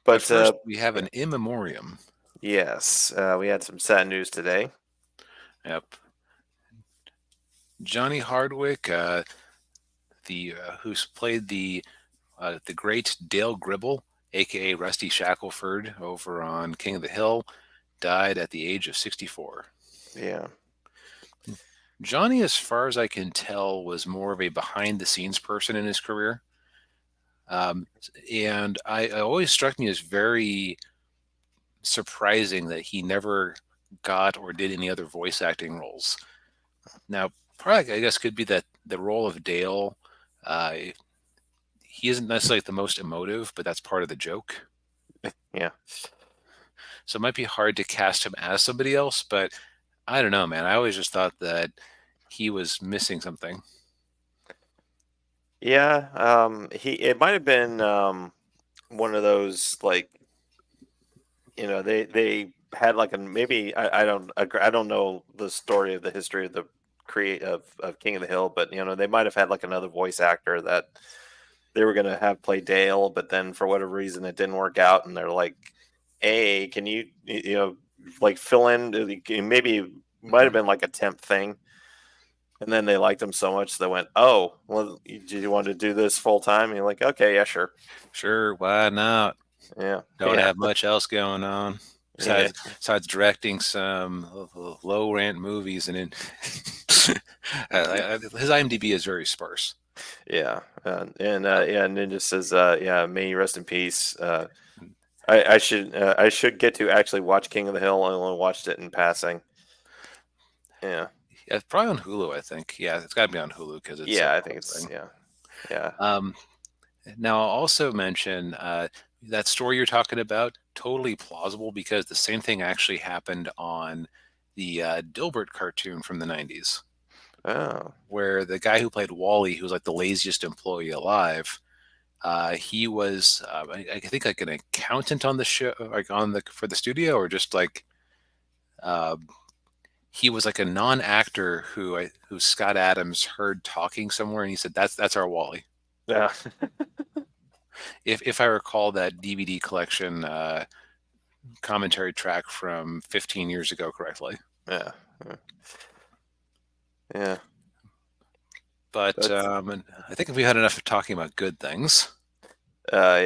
But But first, we have yeah, an in memoriam. yes, we had some sad news today. Yep. Johnny Hardwick, the who's played the great Dale Gribble, aka Rusty Shackelford, over on King of the Hill, died at the age of 64. Yeah. Johnny, as far as I can tell, was more of a behind the scenes person in his career. Um, and I always struck me as very surprising that he never got or did any other voice acting roles. Now, probably I guess could be that the role of Dale, uh, he isn't necessarily the most emotive, but that's part of the joke. Yeah. So it might be hard to cast him as somebody else, but I don't know, man. I always just thought that he was missing something. Yeah, it might have been one of those like they had like a maybe I don't know the story of the history of the create of King of the Hill, but they might have had like another voice actor that they were gonna have play Dale, but then for whatever reason it didn't work out, and they're like, "Hey, can like fill in?" Maybe it might have Mhm. been like a temp thing, and then they liked him so much they went, "Oh, well, do you want to do this full time?" And you're like, "Okay, yeah, sure, Sure, why not? yeah, Don't yeah, have much else going on yeah, besides directing some low rent movies, and his IMDb is very sparse. yeah." Uh, Yeah, Ninja says, "Yeah, may you rest in peace." I should get to actually watch King of the Hill. I only watched it in passing. Yeah, yeah, probably on Hulu, I think. Yeah, it's got to be on Hulu because it's a yeah, I think cult it's thing. yeah. Um, Now, I'll also mention that story you're talking about, totally plausible because the same thing actually happened on the Dilbert cartoon from the 90s, Oh, where the guy who played Wally, who was like the laziest employee alive, he was, I think, like an accountant on the show, like on the for the studio, or just like uh, he was like a non-actor who Scott Adams heard talking somewhere, and he said, "That's our Wally." yeah, If I recall that DVD collection commentary track from 15 years ago correctly. yeah, yeah. But But and I think we had enough of talking about good things. yeah.